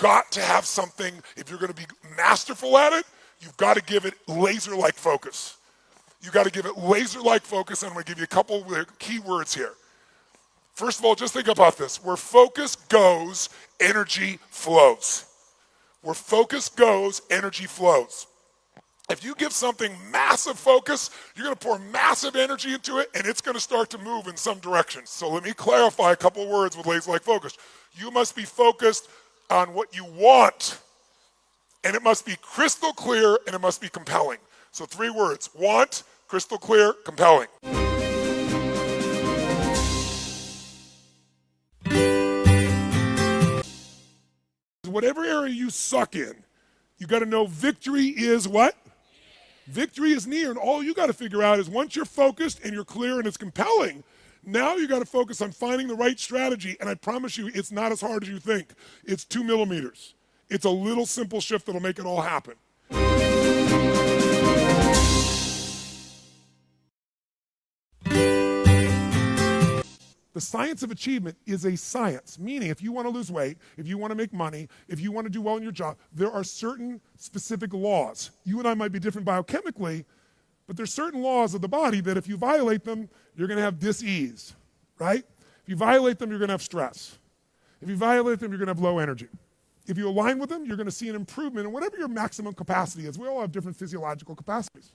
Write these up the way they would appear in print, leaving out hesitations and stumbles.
got to have something, if you're going to be masterful at it, you've got to give it laser-like focus. You've got to give it laser-like focus, and I'm going to give you a couple of key words here. First of all, just think about this. Where focus goes, energy flows. Where focus goes, energy flows. If you give something massive focus, you're going to pour massive energy into it, and it's going to start to move in some direction. So let me clarify a couple words with laser-like focus. You must be focused on what you want, and it must be crystal clear, and it must be compelling. So 3 words: want, crystal clear, compelling. Whatever area you suck in, you got to know victory is what? Victory is near, and all you got to figure out is once you're focused and you're clear and it's compelling, now you got to focus on finding the right strategy, and I promise you it's not as hard as you think. It's 2 millimeters. It's a little simple shift that'll make it all happen. The science of achievement is a science, meaning if you want to lose weight, if you want to make money, if you want to do well in your job, there are certain specific laws. You and I might be different biochemically, but there's certain laws of the body that if you violate them, you're going to have dis-ease, right? If you violate them, you're going to have stress. If you violate them, you're going to have low energy. If you align with them, you're going to see an improvement in whatever your maximum capacity is. We all have different physiological capacities.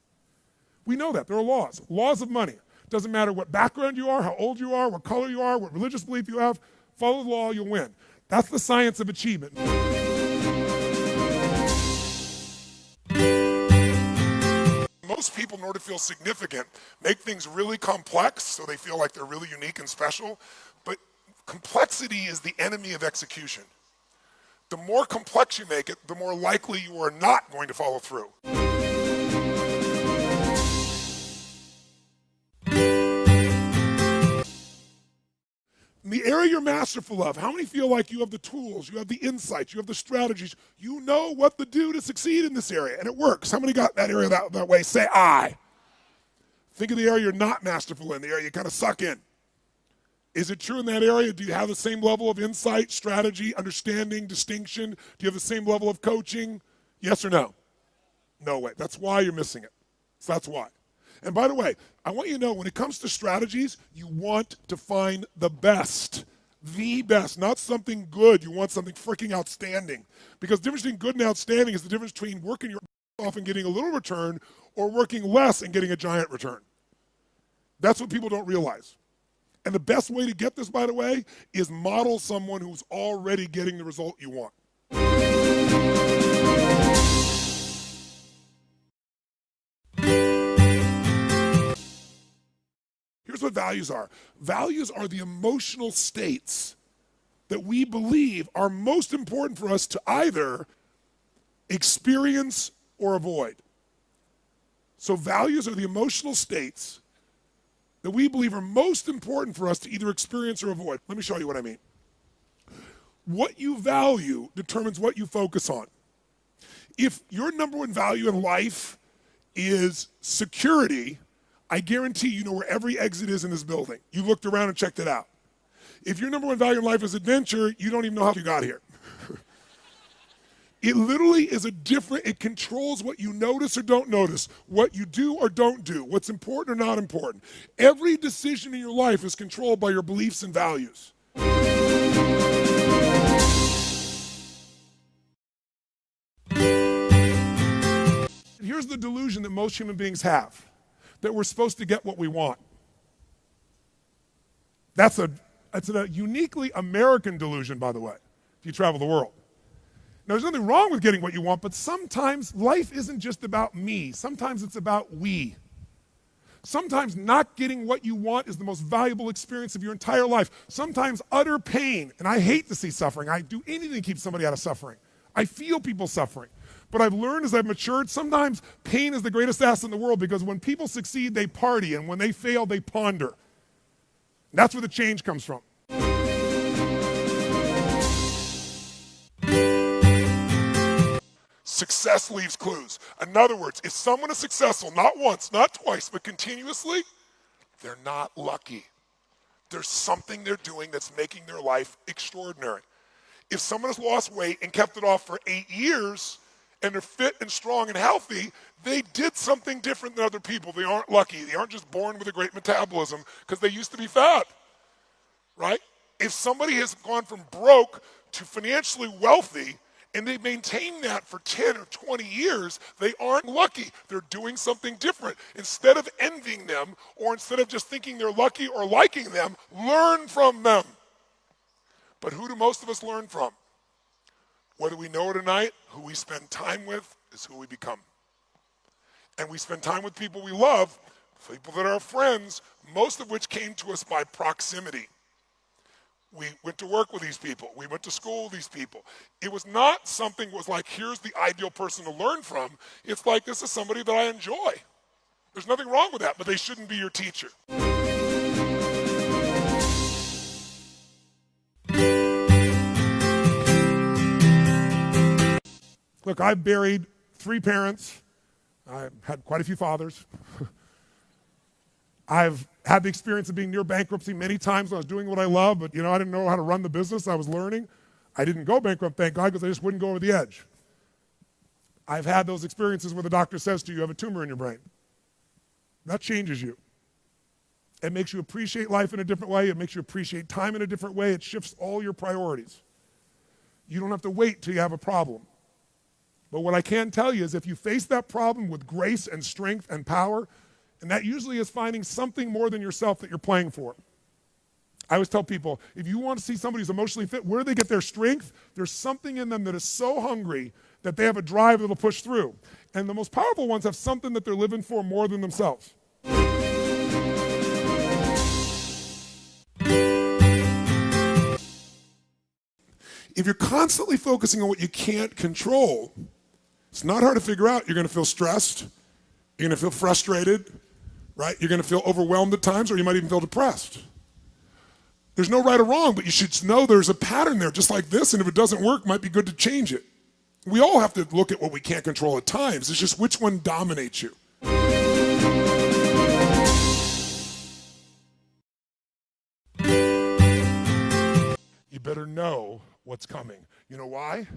We know that. There are laws. Laws of money. Doesn't matter what background you are, how old you are, what color you are, what religious belief you have. Follow the law, you'll win. That's the science of achievement. Most people, in order to feel significant, make things really complex so they feel like they're really unique and special. But complexity is the enemy of execution. The more complex you make it, the more likely you are not going to follow through. In the area you're masterful of, how many feel like you have the tools, you have the insights, you have the strategies, you know what to do to succeed in this area, and it works? How many got that area that way? Say I. Think of the area you're not masterful in, the area you kind of suck in. Is it true in that area? Do you have the same level of insight, strategy, understanding, distinction? Do you have the same level of coaching? Yes or no? No way. That's why you're missing it. So that's why. And by the way, I want you to know when it comes to strategies, you want to find the best, not something good. You want something freaking outstanding. Because the difference between good and outstanding is the difference between working your off and getting a little return or working less and getting a giant return. That's what people don't realize. And the best way to get this, by the way, is model someone who's already getting the result you want. Here's what values are. Values are the emotional states that we believe are most important for us to either experience or avoid. So values are the emotional states that we believe are most important for us to either experience or avoid. Let me show you what I mean. What you value determines what you focus on. If your number one value in life is security, I guarantee you know where every exit is in this building. You looked around and checked it out. If your number one value in life is adventure, you don't even know how you got here. It literally is it controls what you notice or don't notice, what you do or don't do, what's important or not important. Every decision in your life is controlled by your beliefs and values. Here's the delusion that most human beings have, that we're supposed to get what we want. That's a uniquely American delusion, by the way, if you travel the world. Now, there's nothing wrong with getting what you want, but sometimes life isn't just about me. Sometimes it's about we. Sometimes not getting what you want is the most valuable experience of your entire life. Sometimes utter pain, and I hate to see suffering. I do anything to keep somebody out of suffering. I feel people suffering. But I've learned as I've matured, sometimes pain is the greatest asset in the world because when people succeed, they party, and when they fail, they ponder. That's where the change comes from. Success leaves clues. In other words, if someone is successful, not once, not twice, but continuously, they're not lucky. There's something they're doing that's making their life extraordinary. If someone has lost weight and kept it off for 8 years and they're fit and strong and healthy, they did something different than other people. They aren't lucky. They aren't just born with a great metabolism because they used to be fat, right? If somebody has gone from broke to financially wealthy and they maintain that for 10 or 20 years, they aren't lucky. They're doing something different. Instead of envying them or instead of just thinking they're lucky or liking them, learn from them. But who do most of us learn from? Whether we know it or not, who we spend time with is who we become. And we spend time with people we love, people that are our friends, most of which came to us by proximity. We went to work with these people. We went to school with these people. It was not something that was like, here's the ideal person to learn from. It's like, this is somebody that I enjoy. There's nothing wrong with that, but they shouldn't be your teacher. Look, I've buried 3 parents. I've had quite a few fathers. I've had the experience of being near bankruptcy many times when I was doing what I love, but I didn't know how to run the business. I was learning. I didn't go bankrupt, thank God, because I just wouldn't go over the edge. I've had those experiences where the doctor says to you, you have a tumor in your brain. That changes you. It makes you appreciate life in a different way. It makes you appreciate time in a different way. It shifts all your priorities. You don't have to wait till you have a problem. But what I can tell you is if you face that problem with grace and strength and power, and that usually is finding something more than yourself that you're playing for. I always tell people, if you want to see somebody who's emotionally fit, where do they get their strength? There's something in them that is so hungry that they have a drive that'll push through. And the most powerful ones have something that they're living for more than themselves. If you're constantly focusing on what you can't control, it's not hard to figure out. You're going to feel stressed. You're going to feel frustrated, right? You're going to feel overwhelmed at times, or you might even feel depressed. There's no right or wrong, but you should know there's a pattern there, just like this, and if it doesn't work, it might be good to change it. We all have to look at what we can't control at times. It's just which one dominates you. You better know what's coming. You know why?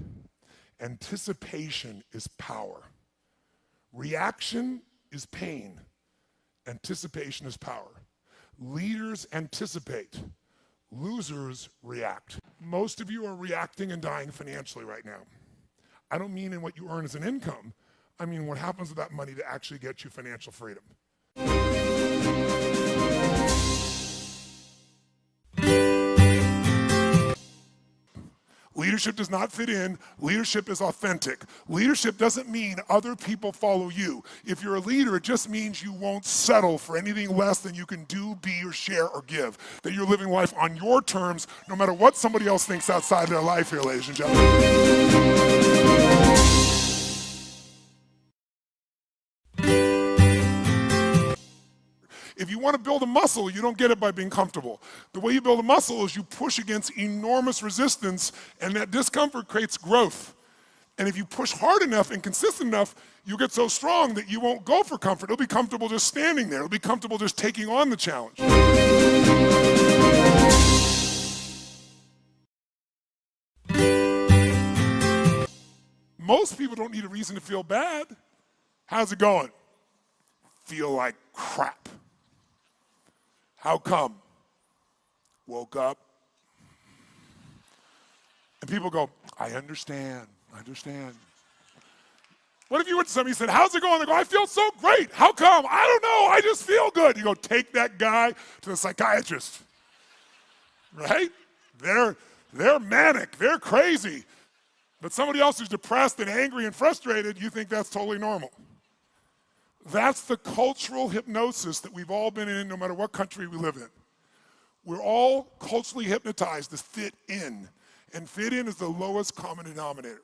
Anticipation is power. Reaction is pain. Anticipation is power. Leaders anticipate. Losers react. Most of you are reacting and dying financially right now. I don't mean in what you earn as an income. I mean what happens with that money to actually get you financial freedom. Leadership does not fit in. Leadership is authentic. Leadership doesn't mean other people follow you. If you're a leader, it just means you won't settle for anything less than you can do, be, or share, or give. That you're living life on your terms, no matter what somebody else thinks outside their life here, ladies and gentlemen. If you want to build a muscle, you don't get it by being comfortable. The way you build a muscle is you push against enormous resistance, and that discomfort creates growth. And if you push hard enough and consistent enough, you get so strong that you won't go for comfort. It'll be comfortable just standing there. It'll be comfortable just taking on the challenge. Most people don't need a reason to feel bad. How's it going? Feel like crap. How come? Woke up. And people go, I understand. What if you went to somebody and said, how's it going? They go, I feel so great. How come? I don't know. I just feel good. You go, take that guy to the psychiatrist. Right? They're manic. They're crazy. But somebody else who's depressed and angry and frustrated, you think that's totally normal. That's the cultural hypnosis that we've all been in, no matter what country we live in. We're all culturally hypnotized to fit in, and fit in is the lowest common denominator.